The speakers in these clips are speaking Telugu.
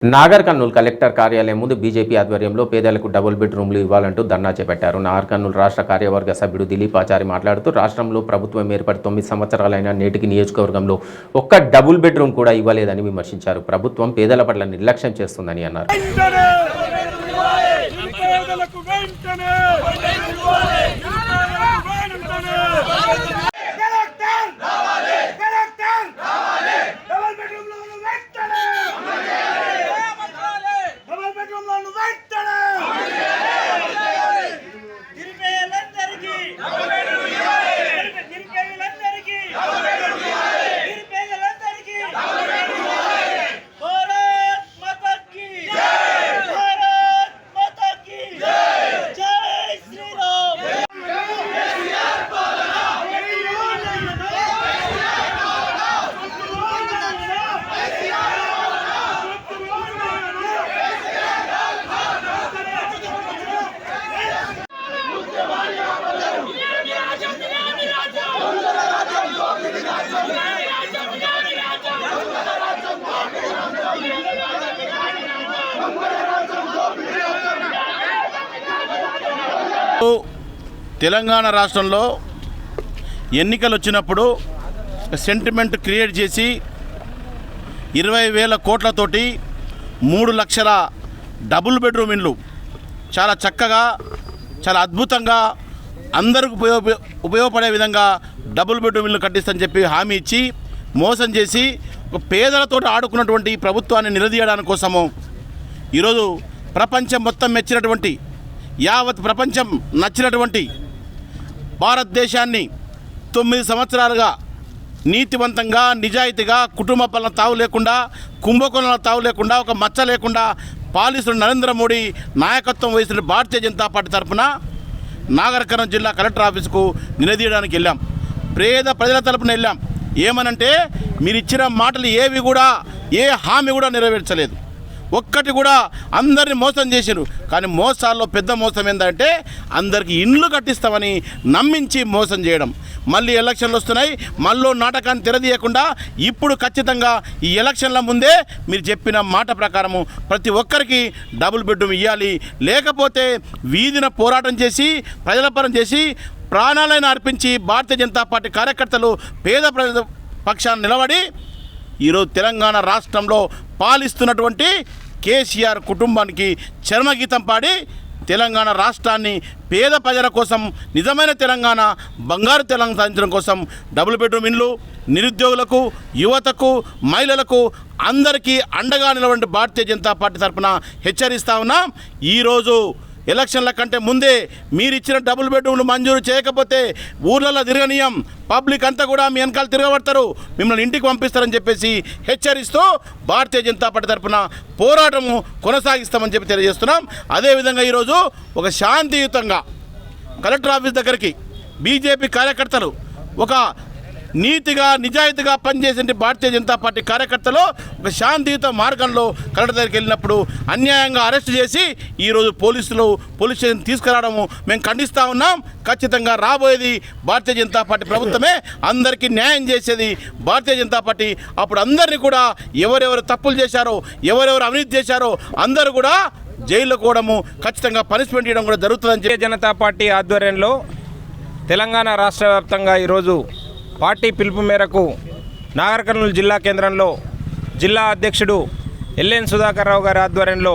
నాగర్ కర్నూల్ కలెక్టర్ కార్యాలయం ముందు బీజేపీ ఆధ్వర్యంలో పేదలకు డబుల్ బెడ్రూమ్లు ఇవ్వాలంటూ ధర్నా చేపట్టారు. నాగర్ కర్నూల్ రాష్ట్ర కార్యవర్గ సభ్యుడు దిలీప్ ఆచారి మాట్లాడుతూ రాష్ట్రంలో ప్రభుత్వం ఏర్పడి 9 సంవత్సరాలైన నేటికి నియోజకవర్గంలో ఒక్క డబుల్ బెడ్రూమ్ కూడా ఇవ్వలేదని విమర్శించారు. ప్రభుత్వం పేదల పట్ల నిర్లక్ష్యం చేస్తుందని అన్నారు. తెలంగాణ రాష్ట్రంలో ఎన్నికలు వచ్చినప్పుడు సెంటిమెంట్ క్రియేట్ చేసి 20,000 కోట్లతోటి 3 లక్షల డబుల్ బెడ్రూమ్ ఇండ్లు చాలా చక్కగా చాలా అద్భుతంగా అందరికి ఉపయోగపడే విధంగా డబుల్ బెడ్రూమ్ ఇల్లు కట్టిస్తని చెప్పి హామీ ఇచ్చి మోసం చేసి ఒక పేదలతో ఆడుకున్నటువంటి ప్రభుత్వాన్ని నిలదీయడానికి కోసము ఈరోజు ప్రపంచం మొత్తం మెచ్చినటువంటి యావత్ ప్రపంచం నచ్చినటువంటి భారతదేశాన్ని 9 సంవత్సరాలుగా నీతివంతంగా నిజాయితీగా కుటుంబ పాలన తావు లేకుండా కుంభకోణాల తావు లేకుండా ఒక మచ్చ లేకుండా పాలిస్తున్న నరేంద్ర మోడీ నాయకత్వం వహిస్తున్న భారతీయ జనతా పార్టీ తరఫున నాగర్ కర్నూల్ జిల్లా కలెక్టర్ ఆఫీసుకు నిలదీయడానికి వెళ్ళాం. పేద ప్రజల తరపున వెళ్ళాం. ఏమనంటే మీరు ఇచ్చిన మాటలు ఏవి కూడా ఏ హామీ కూడా నెరవేర్చలేదు. ఒక్కటి కూడా అందరిని మోసం చేశారు. కానీ మోసాల్లో పెద్ద మోసం ఏంటంటే అందరికీ ఇండ్లు కట్టిస్తామని నమ్మించి మోసం చేయడం. మళ్ళీ ఎలక్షన్లు వస్తున్నాయి, మళ్ళీ నాటకాన్ని తెరదీయకుండా ఇప్పుడు ఖచ్చితంగా ఈ ఎలక్షన్ల ముందే మీరు చెప్పిన మాట ప్రకారము ప్రతి ఒక్కరికి డబుల్ బెడ్రూమ్ ఇవ్వాలి, లేకపోతే వీధిన పోరాటం చేసి ప్రజల పరం చేసి ప్రాణాలను అర్పించి భారతీయ జనతా పార్టీ కార్యకర్తలు పేద ప్రజల పక్షాన్ని నిలబడి ఈరోజు తెలంగాణ రాష్ట్రంలో పాలిస్తున్నటువంటి కేసీఆర్ కుటుంబానికి చర్మగీతం పాడి తెలంగాణ రాష్ట్రాన్ని పేద ప్రజల కోసం నిజమైన తెలంగాణ బంగారు తెలంగాణ సాధించడం కోసం డబుల్ బెడ్రూమ్ ఇండ్లు నిరుద్యోగులకు యువతకు మహిళలకు అందరికీ అండగా నిలబడి భారతీయ జనతా పార్టీ తరఫున హెచ్చరిస్తా ఉన్నాం. ఈరోజు ఎలక్షన్ల కంటే ముందే మీరు ఇచ్చిన డబుల్ బెడ్రూమ్లు మంజూరు చేయకపోతే ఊర్లలో తిరగనీయం, పబ్లిక్ అంతా కూడా మీ వెనకాల తిరగబడతారు, మిమ్మల్ని ఇంటికి పంపిస్తారని చెప్పేసి హెచ్చరిస్తూ భారతీయ జనతా పార్టీ తరఫున పోరాటము కొనసాగిస్తామని చెప్పి తెలియజేస్తున్నాం. అదేవిధంగా ఈరోజు ఒక శాంతియుతంగా కలెక్టర్ ఆఫీస్ దగ్గరికి బీజేపీ కార్యకర్తలు ఒక నీతిగా నిజాయితీగా పనిచేసే భారతీయ జనతా పార్టీ కార్యకర్తలు ఒక శాంతియుత మార్గంలో కలెక్టర్ దగ్గరికి వెళ్ళినప్పుడు అన్యాయంగా అరెస్ట్ చేసి ఈరోజు పోలీస్ స్టేషన్ తీసుకురావడము మేము ఖండిస్తూ ఉన్నాం. ఖచ్చితంగా రాబోయేది భారతీయ జనతా పార్టీ ప్రభుత్వమే, అందరికీ న్యాయం చేసేది భారతీయ జనతా పార్టీ. అప్పుడు అందరినీ కూడా ఎవరెవరు తప్పులు చేశారో ఎవరెవరు అవినీతి చేశారో అందరూ కూడా జైల్లో పోవడము ఖచ్చితంగా పనిష్మెంట్ ఇవ్వడం కూడా జరుగుతుందని భారతీయ జనతా పార్టీ ఆధ్వర్యంలో తెలంగాణ రాష్ట్ర వ్యాప్తంగా ఈరోజు పార్టీ పిలుపు మేరకు నాగర్ కర్నూల్ జిల్లా కేంద్రంలో జిల్లా అధ్యక్షుడు ఎల్ఎన్ సుధాకర్ రావు గారి ఆధ్వర్యంలో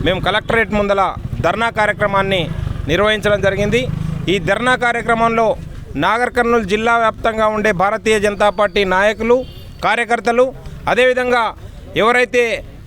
మేము కలెక్టరేట్ ముందల ధర్నా కార్యక్రమాన్ని నిర్వహించడం జరిగింది. ఈ ధర్నా కార్యక్రమంలో నాగర్ కర్నూల్ జిల్లా వ్యాప్తంగా ఉండే భారతీయ జనతా పార్టీ నాయకులు కార్యకర్తలు అదేవిధంగా ఎవరైతే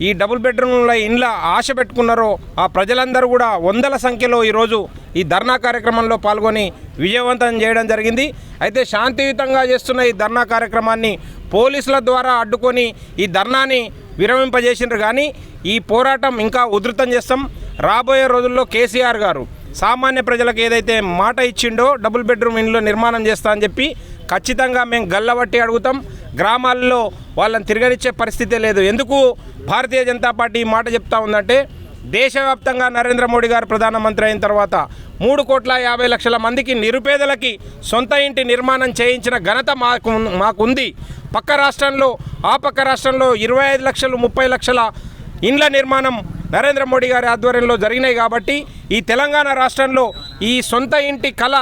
ఈ డబుల్ బెడ్రూమ్ల ఇండ్ల ఆశ పెట్టుకున్నారో ఆ ప్రజలందరూ కూడా వందల సంఖ్యలో ఈరోజు ఈ ధర్నా కార్యక్రమంలో పాల్గొని విజయవంతం చేయడం జరిగింది. అయితే శాంతియుతంగా చేస్తున్న ఈ ధర్నా కార్యక్రమాన్ని పోలీసుల ద్వారా అడ్డుకొని ఈ ధర్నాని విరమింపజేసినారు. కానీ ఈ పోరాటం ఇంకా ఉధృతం చేస్తాం. రాబోయే రోజుల్లో కేసీఆర్ గారు సామాన్య ప్రజలకు ఏదైతే మాట ఇచ్చిండో డబుల్ బెడ్రూమ్ ఇండ్లు నిర్మాణం చేస్తా అని చెప్పి ఖచ్చితంగా మేము గల్లబట్టి అడుగుతాం. గ్రామాల్లో వాళ్ళని తిరగనిచ్చే పరిస్థితే లేదు. ఎందుకు భారతీయ జనతా పార్టీ మాట చెప్తా ఉందంటే దేశవ్యాప్తంగా నరేంద్ర మోడీ గారు ప్రధానమంత్రి అయిన తర్వాత 3,50,00,000 మందికి నిరుపేదలకి సొంత ఇంటి నిర్మాణం చేయించిన ఘనత మాకుంది. పక్క రాష్ట్రంలో 25 లక్షలు 30 లక్షల ఇండ్ల నిర్మాణం నరేంద్ర మోడీ గారి ఆధ్వర్యంలో జరిగినాయి కాబట్టి ఈ తెలంగాణ రాష్ట్రంలో ఈ సొంత ఇంటి కళ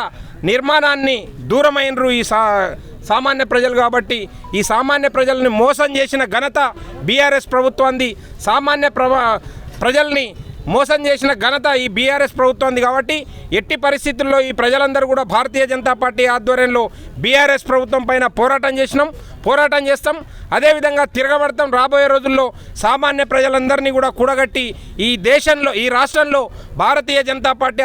నిర్మాణాన్ని దూరమైనరు ఈ సామాన్య ప్రజలు కాబట్టి ఈ సామాన్య ప్రజల్ని మోసం చేసిన ఘనత బీఆర్ఎస్ ప్రభుత్వాన్ని ప్రజల్ని మోసం చేసిన ఘనత ఈ బీఆర్ఎస్ ప్రభుత్వాన్ని కాబట్టి ఎట్టి పరిస్థితుల్లో ఈ ప్రజలందరూ కూడా భారతీయ జనతా పార్టీ ఆధ్వర్యంలో బీఆర్ఎస్ ప్రభుత్వం పైన పోరాటం చేస్తాం. అదేవిధంగా తిరగబడతాం. రాబోయే రోజుల్లో సామాన్య ప్రజలందరినీ కూడా కూడగట్టి ఈ రాష్ట్రంలో భారతీయ జనతా పార్టీ